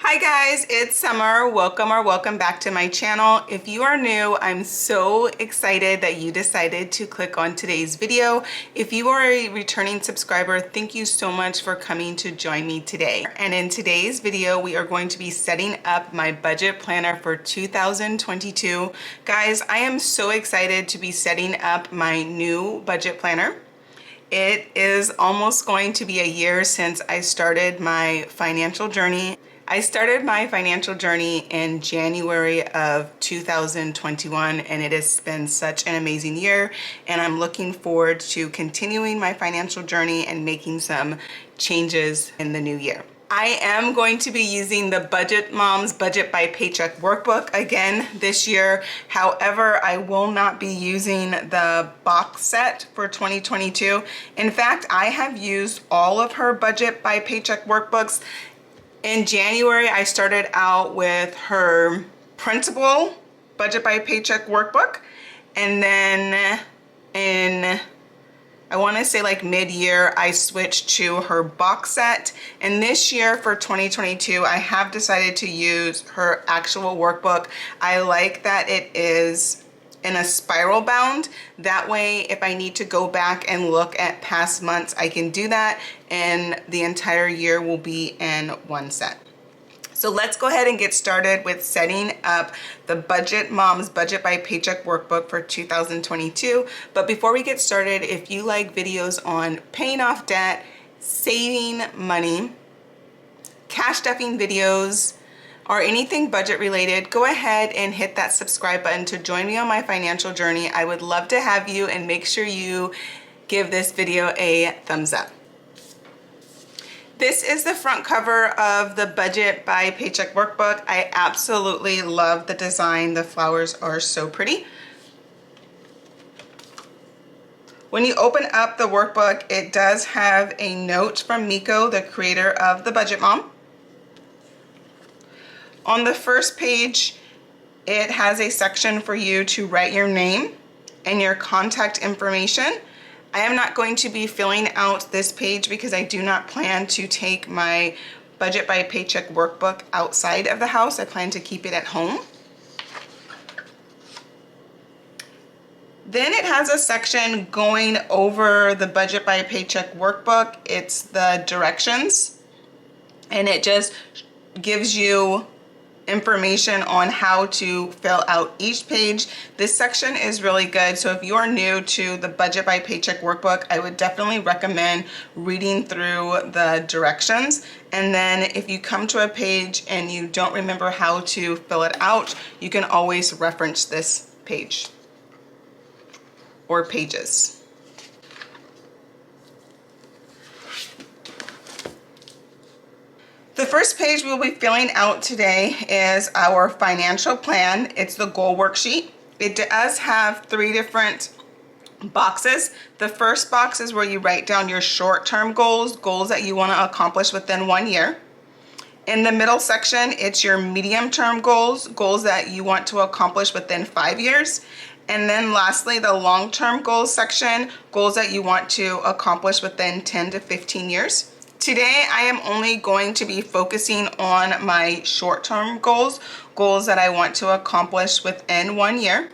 Hi guys, it's Summer. Welcome back to my channel. If you are new, I'm so excited that you decided to click on today's video. If you are a returning subscriber, thank you so much for coming to join me today. And in today's video, we are going to be setting up my budget planner for 2022. Guys, I am so excited to be setting up my new budget planner. It is almost going to be a year since I started my financial journey. I started my financial journey in January of 2021, and it has been such an amazing year, and I'm looking forward to continuing my financial journey and making some changes in the new year. I am going to be using the Budget Moms Budget by Paycheck Workbook again this year. However, I will not be using the box set for 2022. In fact, I have used all of her Budget by Paycheck workbooks. In January, I started out with her Principal Budget by Paycheck workbook, and then I want to say like mid-year, I switched to her box set. And this year for 2022, I have decided to use her actual workbook. I like that it is in a spiral bound. That way, if I need to go back and look at past months, I can do that, and the entire year will be in one set. So let's go ahead and get started with setting up the Budget Moms Budget by Paycheck workbook for 2022. But before we get started, if you like videos on paying off debt, saving money, cash stuffing videos, or anything budget related, go ahead and hit that subscribe button to join me on my financial journey. I would love to have you, and make sure you give this video a thumbs up. This is the front cover of the Budget by Paycheck workbook. I absolutely love the design. The flowers are so pretty. When you open up the workbook, it does have a note from Miko, the creator of the Budget Mom. On the first page, it has a section for you to write your name and your contact information. I am not going to be filling out this page because I do not plan to take my Budget by Paycheck workbook outside of the house. I plan to keep it at home. Then it has a section going over the Budget by Paycheck workbook. It's the directions, and it just gives you information on how to fill out each page. This section is really good. So if you are new to the Budget by Paycheck workbook, I would definitely recommend reading through the directions. And then if you come to a page and you don't remember how to fill it out, you can always reference this page or pages. The first page we'll be filling out today is our financial plan. It's the goal worksheet. It does have 3 different boxes. The first box is where you write down your short-term goals, goals that you want to accomplish within 1 year. In the middle section, it's your medium-term goals, goals that you want to accomplish within 5 years. And then lastly, the long-term goals section, goals that you want to accomplish within 10 to 15 years. Today, I am only going to be focusing on my short-term goals, goals that I want to accomplish within 1 year.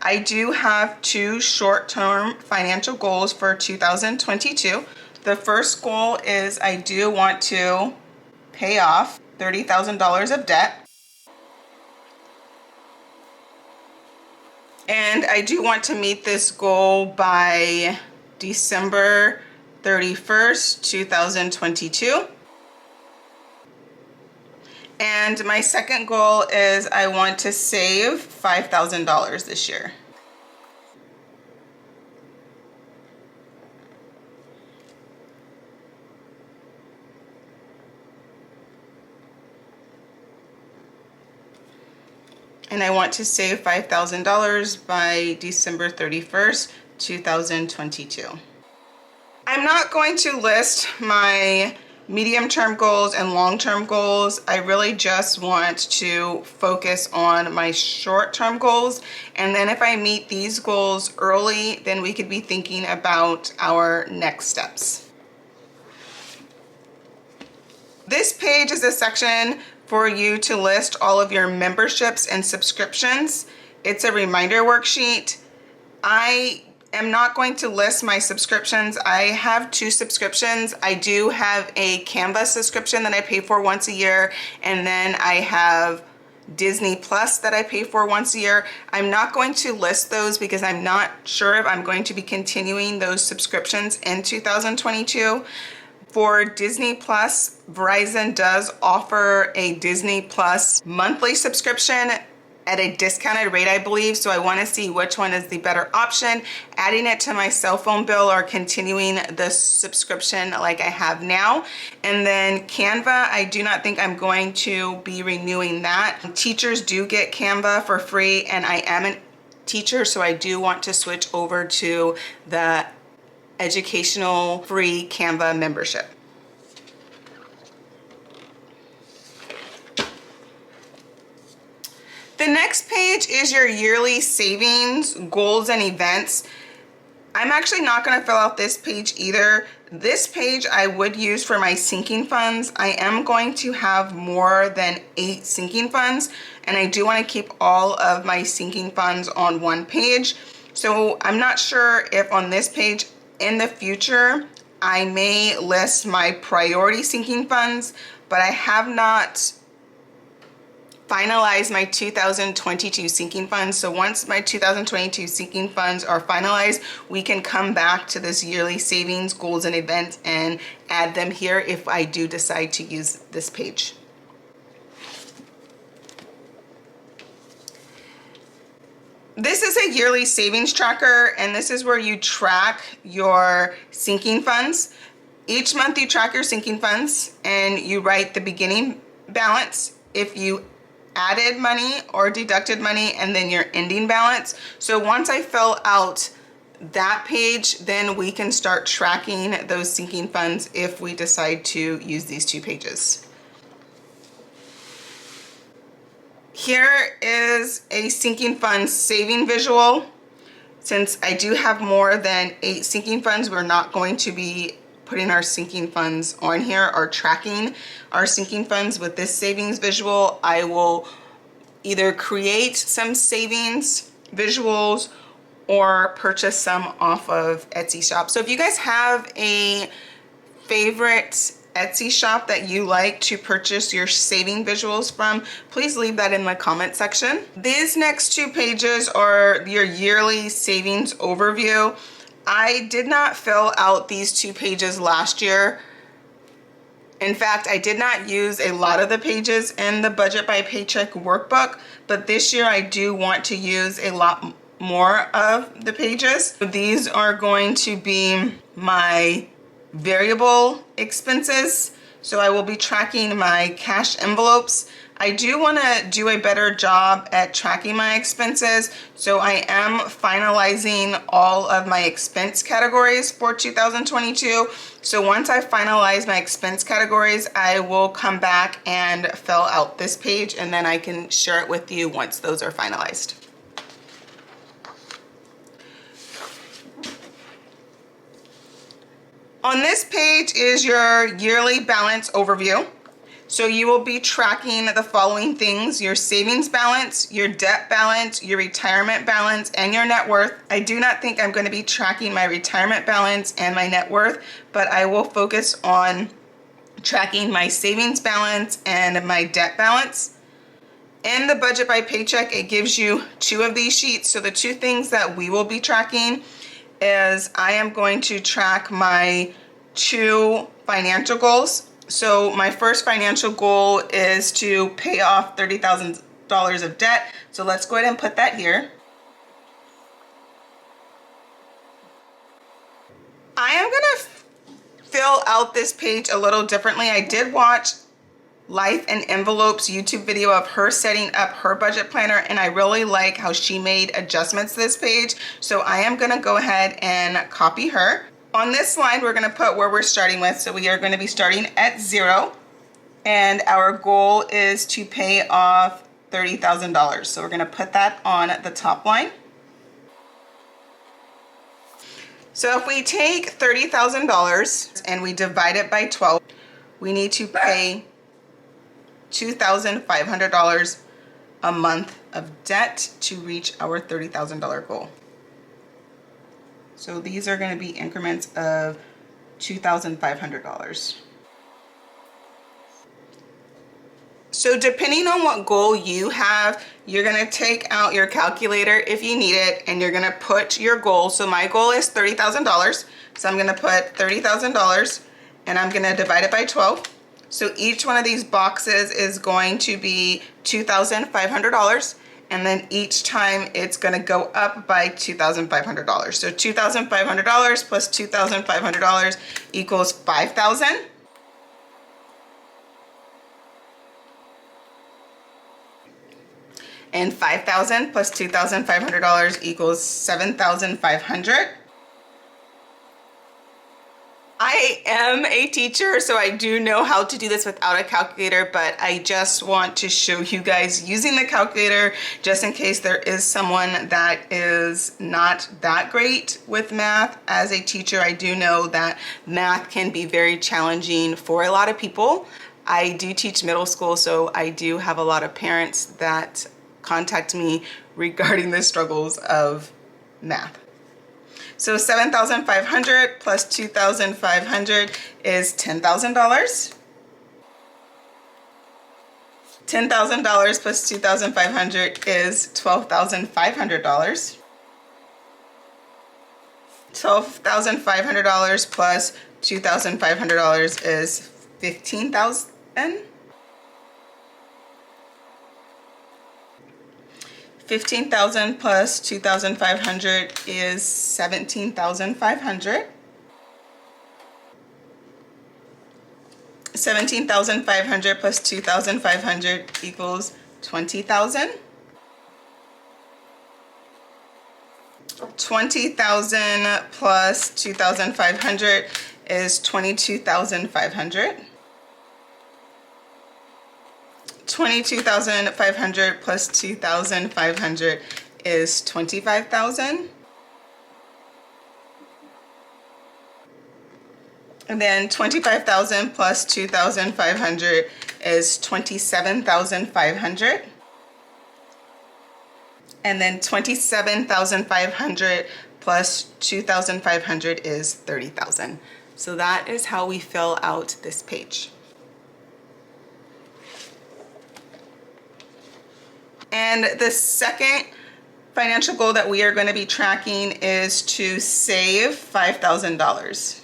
I do have 2 short-term financial goals for 2022. The first goal is I do want to pay off $30,000 of debt. And I do want to meet this goal by December 31st, 2022. And my second goal is I want to save $5,000 this year. And I want to save $5,000 by December 31st, 2022. I'm not going to list my medium-term goals and long-term goals. I really just want to focus on my short-term goals. And then if I meet these goals early, then we could be thinking about our next steps. This page is a section for you to list all of your memberships and subscriptions. It's a reminder worksheet. I am not going to list my subscriptions. I have 2 subscriptions. I do have a Canva subscription that I pay for once a year, and then I have Disney Plus that I pay for once a year. I'm not going to list those because I'm not sure if I'm going to be continuing those subscriptions in 2022. For Disney Plus, Verizon does offer a Disney Plus monthly subscription at a discounted rate, I believe. So I want to see which one is the better option, adding it to my cell phone bill or continuing the subscription like I have now. And then Canva, I do not think I'm going to be renewing that. Teachers do get Canva for free, and I am a teacher, so I do want to switch over to the educational free Canva membership. The next page is your yearly savings, goals, and events. I'm actually not going to fill out this page either. This page I would use for my sinking funds. I am going to have more than 8 sinking funds, and I do want to keep all of my sinking funds on one page. So I'm not sure if on this page in the future I may list my priority sinking funds, but I have not finalize my 2022 sinking funds. So once my 2022 sinking funds are finalized, we can come back to this yearly savings, goals, and events and add them here if I do decide to use this page. This is a yearly savings tracker, and this is where you track your sinking funds. Each month you track your sinking funds and you write the beginning balance, if you added money or deducted money, and then your ending balance. So once I fill out that page, then we can start tracking those sinking funds if we decide to use these 2 pages. Here is a sinking fund saving visual. Since I do have more than 8 sinking funds, we're not going to be putting our sinking funds on here or tracking our sinking funds with this savings visual. I will either create some savings visuals or purchase some off of Etsy shop. So if you guys have a favorite Etsy shop that you like to purchase your saving visuals from, please leave that in the comment section. These next 2 pages are your yearly savings overview. I did not fill out these 2 pages last year. In fact, I did not use a lot of the pages in the Budget by Paycheck workbook, but this year I do want to use a lot more of the pages. These are going to be my variable expenses. So I will be tracking my cash envelopes. I do want to do a better job at tracking my expenses, so I am finalizing all of my expense categories for 2022. So once I finalize my expense categories, I will come back and fill out this page, and then I can share it with you once those are finalized. On this page is your yearly balance overview. So you will be tracking the following things: your savings balance, your debt balance, your retirement balance, and your net worth. I do not think I'm going to be tracking my retirement balance and my net worth, but I will focus on tracking my savings balance and my debt balance. In the Budget by Paycheck, it gives you 2 of these sheets. So the 2 things that we will be tracking is I am going to track my 2 financial goals. So my first financial goal is to pay off $30,000 of debt. So let's go ahead and put that here. I am gonna fill out this page a little differently. I did watch Life in Envelopes YouTube video of her setting up her budget planner, and I really like how she made adjustments to this page. So I am gonna go ahead and copy her. On this line, we're gonna put where we're starting with. So we are gonna be starting at 0, and our goal is to pay off $30,000. So we're gonna put that on the top line. So if we take $30,000 and we divide it by 12, we need to pay $2,500 a month of debt to reach our $30,000 goal. So these are going to be increments of $2,500. So depending on what goal you have, you're going to take out your calculator if you need it, and you're going to put your goal. So my goal is $30,000. So I'm going to put $30,000 and I'm going to divide it by 12. So each one of these boxes is going to be $2,500. And then each time it's going to go up by $2,500. So $2,500 plus $2,500 equals $5,000. And $5,000 plus $2,500 equals $7,500. I am a teacher, so I do know how to do this without a calculator, but I just want to show you guys using the calculator just in case there is someone that is not that great with math. As a teacher, I do know that math can be very challenging for a lot of people. I do teach middle school, so I do have a lot of parents that contact me regarding the struggles of math. So $7,500 plus $2,500 is $10,000. $10,000 plus $2,500 is $12,500. $12,500 plus $2,500 is $15,000. $15,000 plus $2,500 is $17,500. $17,500 plus $2,500 equals $20,000. $20,000 plus $2,500 is $22,500. $22,500 plus $2,500 is $25,000. And then $25,000 plus $2,500 is $27,500. And then $27,500 plus $2,500 is $30,000. So that is how we fill out this page. And the second financial goal that we are going to be tracking is to save $5,000.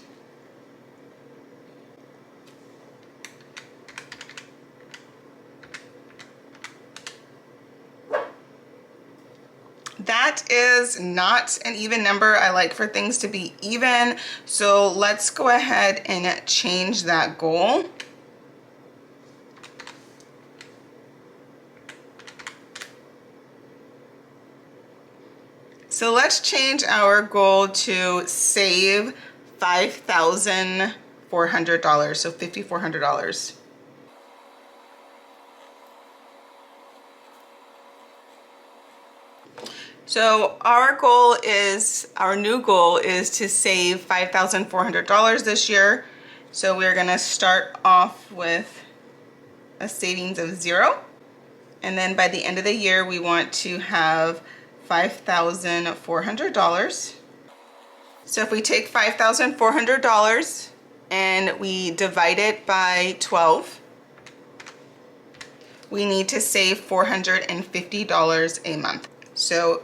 That is not an even number. I like for things to be even. So let's go ahead and change that goal. So let's change our goal to save $5,400, so $5,400. So our new goal is to save $5,400 this year. So we're gonna start off with a savings of 0. And then by the end of the year, we want to have $5,400. So if we take $5,400 and we divide it by 12, we need to save $450 a month. So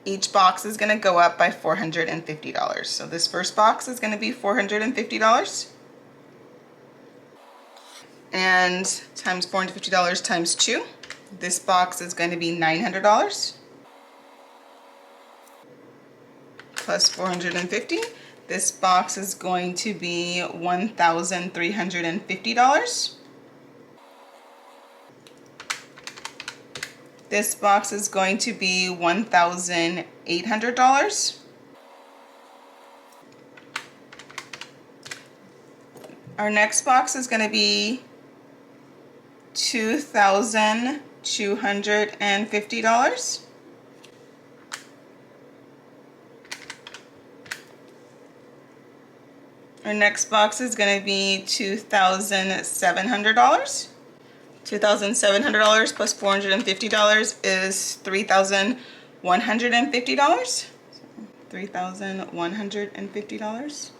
each box is going to go up by $450. So this first box is going to be $450. And times $450 times 2. This box is going to be $900. Plus 450. This box is going to be $1,350. This box is going to be $1,800. Our next box is going to be $2,250. Our next box is going to be $2,700. $2,700 plus $450 is $3,150. $3,150.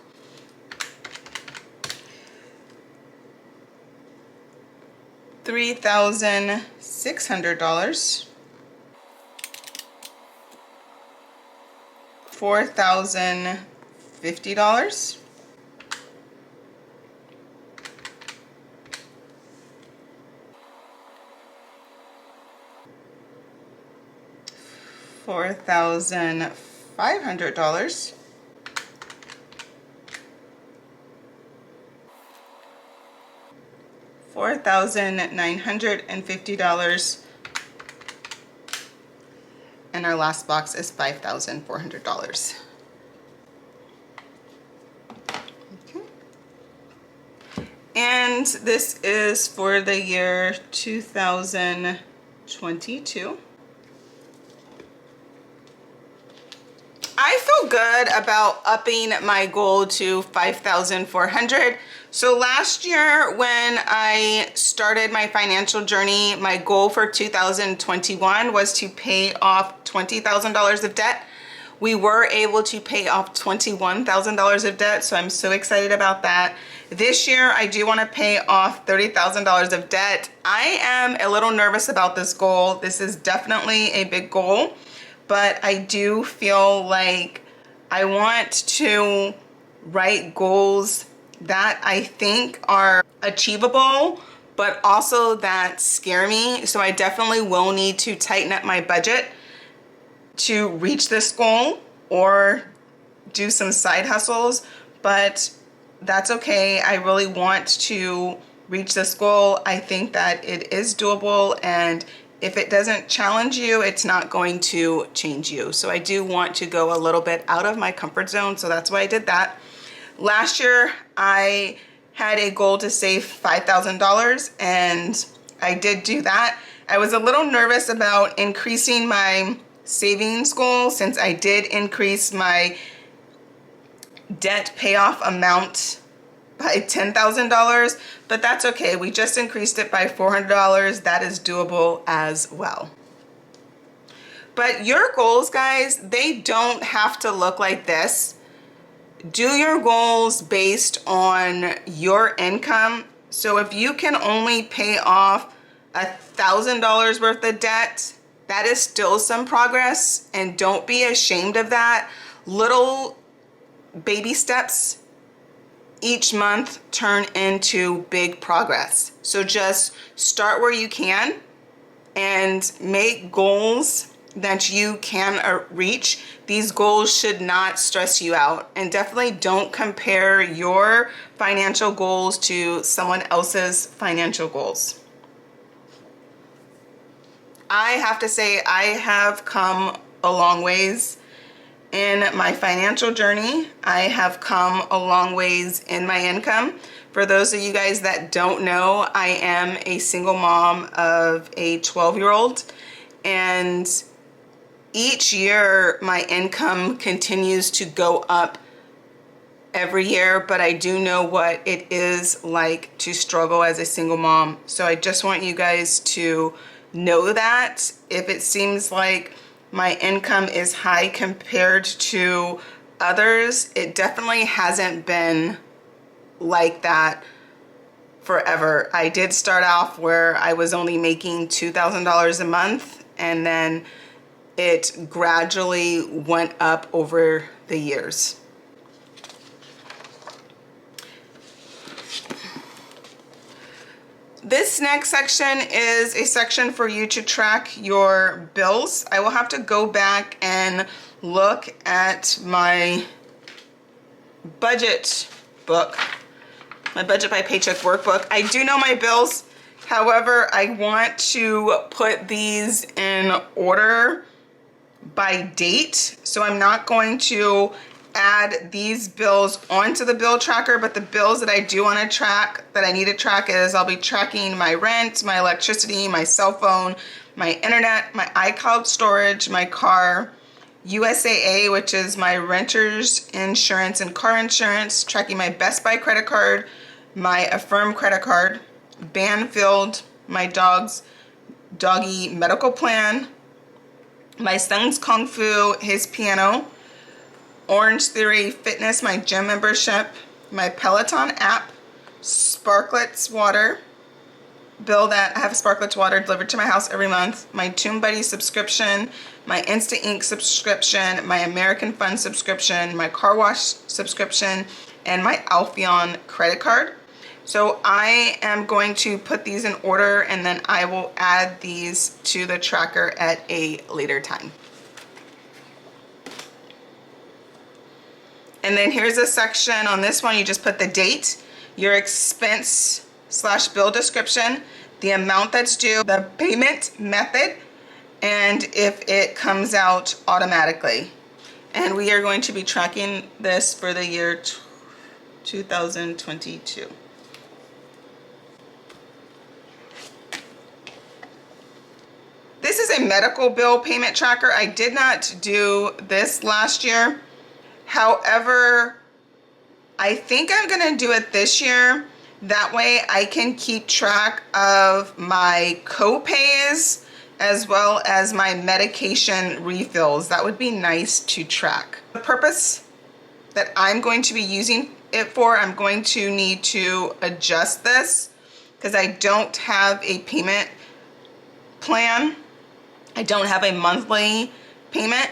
$3,600. $4,050. $4,500. $4,950. And our last box is $5,400. Okay. And this is for the year 2022. I feel good about upping my goal to 5,400. So last year when I started my financial journey, my goal for 2021 was to pay off $20,000 of debt. We were able to pay off $21,000 of debt, so I'm so excited about that. This year, I do want to pay off $30,000 of debt. I am a little nervous about this goal. This is definitely a big goal, but I do feel like I want to write goals that I think are achievable, but also that scare me. So I definitely will need to tighten up my budget to reach this goal or do some side hustles, but that's okay. I really want to reach this goal. I think that it is doable, and if it doesn't challenge you, it's not going to change you. So I do want to go a little bit out of my comfort zone, so that's why I did that. Last year, I had a goal to save $5,000, and I did do that. I was a little nervous about increasing my savings goal since I did increase my debt payoff amount by $10,000, but that's okay. We just increased it by $400. That is doable as well. But your goals, guys, they don't have to look like this. Do your goals based on your income. So if you can only pay off $1,000 worth of debt, that is still some progress, and don't be ashamed of that. Little baby steps each month turn into big progress. So just start where you can and make goals that you can reach. These goals should not stress you out, and definitely don't compare your financial goals to someone else's financial goals. I have to say I have come a long ways in my financial journey. I have come a long ways in my income. For those of you guys that don't know, I am a single mom of a 12-year-old, and each year my income continues to go up every year, but I do know what it is like to struggle as a single mom. So I just want you guys to know that if it seems like my income is high compared to others, it definitely hasn't been like that forever. I did start off where I was only making $2,000 a month, and then it gradually went up over the years. This next section is a section for you to track your bills. I will have to go back and look at my budget book, my Budget by Paycheck Workbook. I do know my bills. However, I want to put these in order by date. So I'm not going to add these bills onto the bill tracker, but the bills that I do want to track, that I need to track, is I'll be tracking my rent, my electricity, my cell phone, my internet, my iCloud storage, my car, USAA, which is my renter's insurance and car insurance, tracking my Best Buy credit card, my Affirm credit card, Banfield my doggy medical plan, my son's Kung Fu, his piano, Orange Theory Fitness, my gym membership, my Peloton app, Sparkletts water, bill that I have Sparkletts water delivered to my house every month, my TuneBuddy subscription, my Instant Ink subscription, my American Fun subscription, my car wash subscription, and my Alpheon credit card. So I am going to put these in order, and then I will add these to the tracker at a later time. And then here's a section on this one. You just put the date, your expense/bill description, the amount that's due, the payment method, and if it comes out automatically. And we are going to be tracking this for the year 2022. This is a medical bill payment tracker. I did not do this last year. However, I think I'm gonna do it this year. That way I can keep track of my co-pays as well as my medication refills. That would be nice to track. The purpose that I'm going to be using it for, I'm going to need to adjust this because I don't have a payment plan. I don't have a monthly payment.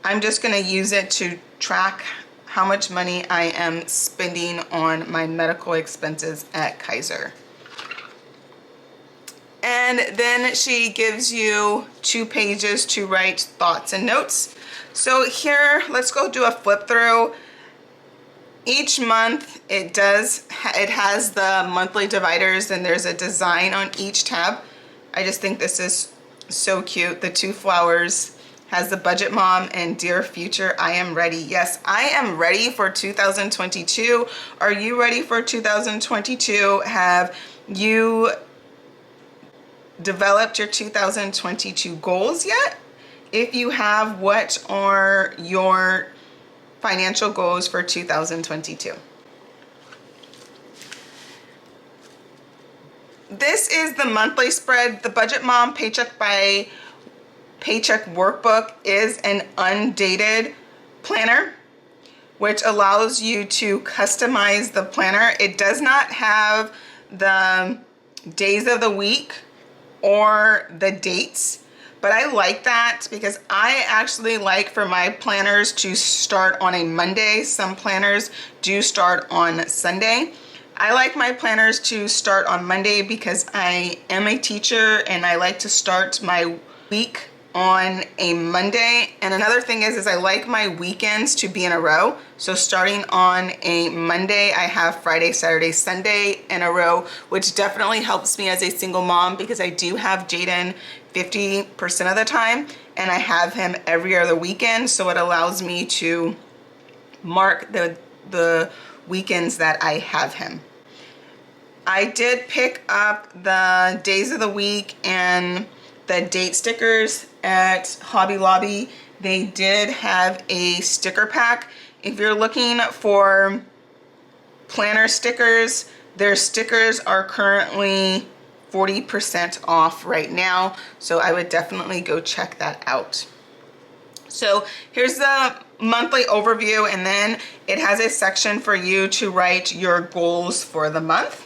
I'm just gonna use it to track how much money I am spending on my medical expenses at Kaiser. And then she gives you 2 pages to write thoughts and notes. So here, let's go do a flip through. Each month it has the monthly dividers, and there's a design on each tab. I just think this is so cute. The 2 flowers has the Budget Mom and Dear Future, I am ready. Yes, I am ready for 2022. Are you ready for 2022? Have you developed your 2022 goals yet? If you have, what are your financial goals for 2022? This is the monthly spread. The Budget Mom Paycheck Workbook is an undated planner, which allows you to customize the planner. It does not have the days of the week or the dates, but I like that because I actually like for my planners to start on a Monday. Some planners do start on Sunday. I like my planners to start on Monday because I am a teacher and I like to start my week on a Monday. And another thing is I like my weekends to be in a row. So starting on a Monday, I have Friday, Saturday, Sunday in a row, which definitely helps me as a single mom because I do have Jaden 50% of the time and I have him every other weekend. So it allows me to mark the weekends that I have him. I did pick up the days of the week and the date stickers at Hobby Lobby. They did have a sticker pack. If you're looking for planner stickers, their stickers are currently 40% off right now. So I would definitely go check that out. So here's the monthly overview, and then it has a section for you to write your goals for the month.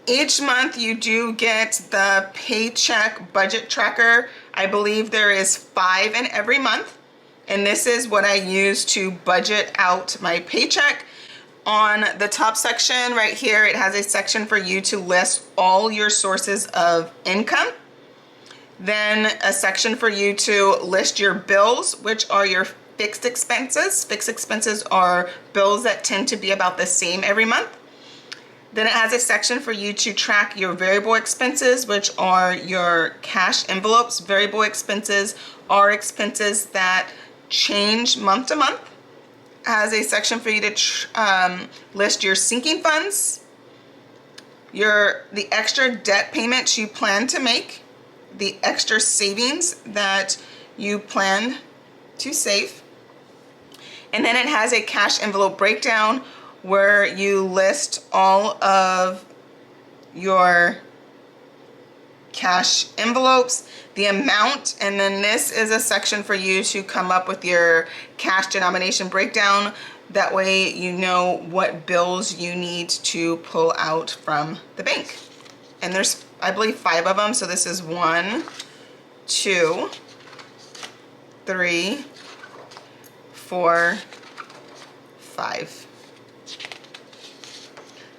Each month you do get the paycheck budget tracker. I believe there is 5 in every month, and this is what I use to budget out my paycheck. On the top section right here, it has a section for you to list all your sources of income. Then a section for you to list your bills, which are your fixed expenses. Fixed expenses are bills that tend to be about the same every month. Then it has a section for you to track your variable expenses, which are your cash envelopes. Variable expenses are expenses that change month to month. It has a section for you to list your sinking funds, the extra debt payments you plan to make, the extra savings that you plan to save. And then it has a cash envelope breakdown where you list all of your cash envelopes, the amount, and then this is a section for you to come up with your cash denomination breakdown. That way you know what bills you need to pull out from the bank. And there's, I believe, 5 of them. So this is 1, 2, 3, 4, 5.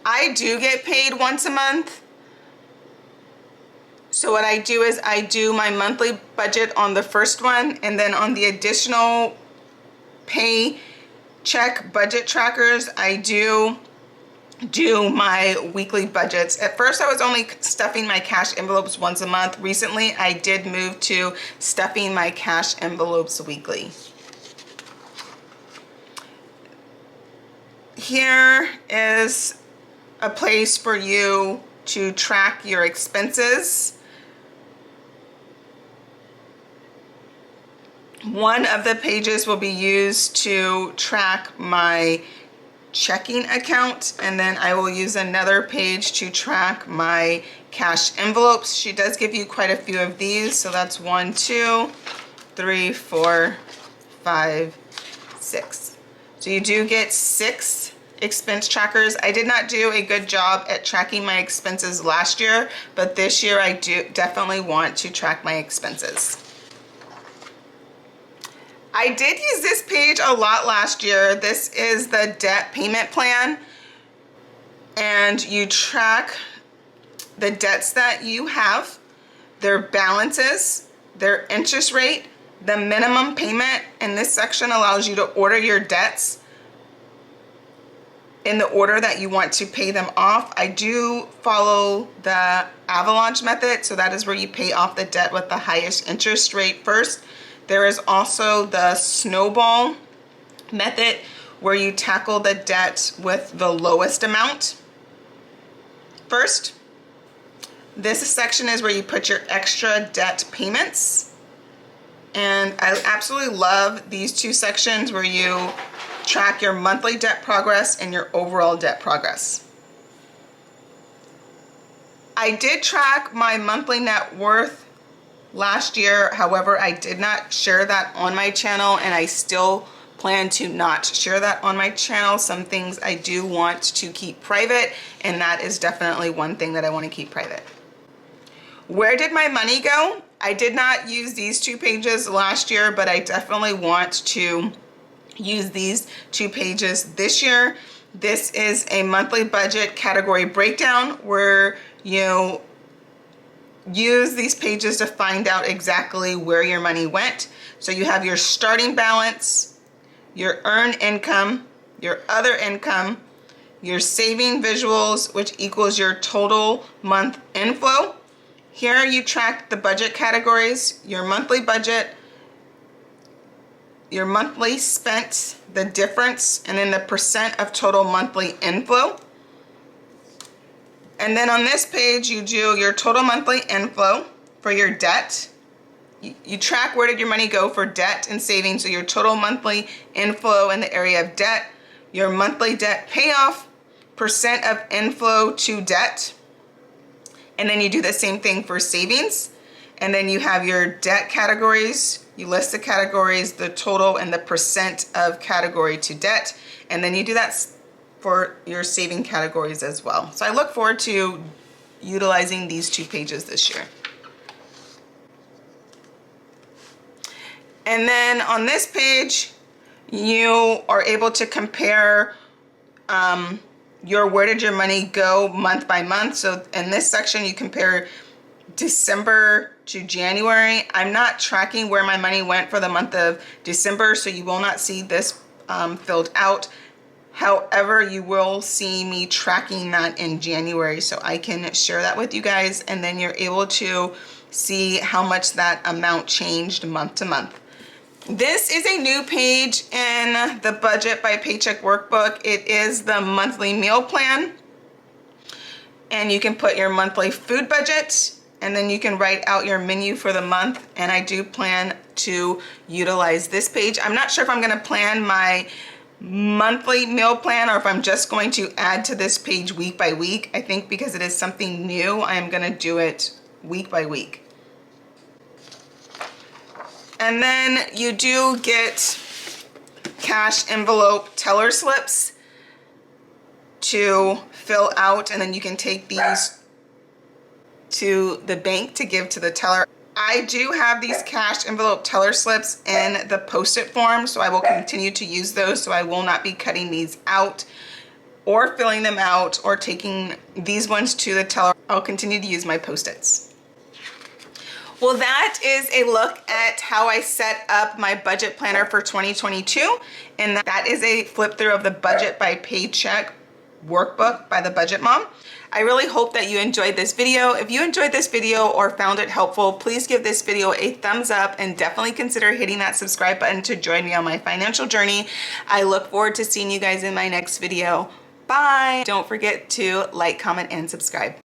I do get paid once a month. So what I do is I do my monthly budget on the first one, and then on the additional Paycheck budget trackers, I do my weekly budgets. At first I was only stuffing my cash envelopes once a month. Recently I did move to stuffing my cash envelopes weekly. Here is a place for you to track your expenses. One of the pages will be used to track my checking account, and then I will use another page to track my cash envelopes. She does give you quite a few of these, so that's 1, 2, 3, 4, 5, 6. So you do get 6 expense trackers. I did not do a good job at tracking my expenses last year, but this year I do definitely want to track my expenses. I did use this page a lot last year. This is the debt payment plan, and you track the debts that you have, their balances, their interest rate, the minimum payment, and this section allows you to order your debts in the order that you want to pay them off. I do follow the avalanche method, so that is where you pay off the debt with the highest interest rate first. There is also the snowball method where you tackle the debt with the lowest amount first. This section is where you put your extra debt payments. And I absolutely love these 2 sections where you track your monthly debt progress and your overall debt progress. I did track my monthly net worth last year. However, I did not share that on my channel, and I still plan to not share that on my channel. Some things I do want to keep private, and that is definitely one thing that I want to keep private. Where did my money go? I did not use these 2 pages last year, but I definitely want to use these 2 pages this year. This is a monthly budget category breakdown where you use these pages to find out exactly where your money went. So you have your starting balance, your earned income, your other income, your saving visuals, which equals your total month inflow. Here you track the budget categories, your monthly budget, your monthly spent, the difference, and then the percent of total monthly inflow. And then on this page, you do your total monthly inflow for your debt. You track where did your money go for debt and savings, so your total monthly inflow in the area of debt, your monthly debt payoff, percent of inflow to debt, and then you do the same thing for savings. And then you have your debt categories. You list the categories, the total, and the percent of category to debt. And then you do that for your saving categories as well. So I look forward to utilizing these 2 pages this year. And then on this page, you are able to compare your where did your money go month by month. So in this section, you compare December to January. I'm not tracking where my money went for the month of December, so you will not see this filled out. However, you will see me tracking that in January, so I can share that with you guys, and then you're able to see how much that amount changed month to month. This is a new page in the Budget by Paycheck Workbook. It is the monthly meal plan, and you can put your monthly food budget, and then you can write out your menu for the month, and I do plan to utilize this page. I'm not sure if I'm going to plan my monthly meal plan, or if I'm just going to add to this page week by week. I think because it is something new, I am going to do it week by week. And then you do get cash envelope teller slips to fill out, and then you can take these to the bank to give to the teller. I do have these cash envelope teller slips in the post-it form, so I will continue to use those. So I will not be cutting these out or filling them out or taking these ones to the teller. I'll continue to use my post-its. Well, that is a look at how I set up my budget planner for 2022. And that is a flip through of the Budget by Paycheck Workbook by the Budget Mom. I really hope that you enjoyed this video. If you enjoyed this video or found it helpful, please give this video a thumbs up and definitely consider hitting that subscribe button to join me on my financial journey. I look forward to seeing you guys in my next video. Bye. Don't forget to like, comment, and subscribe.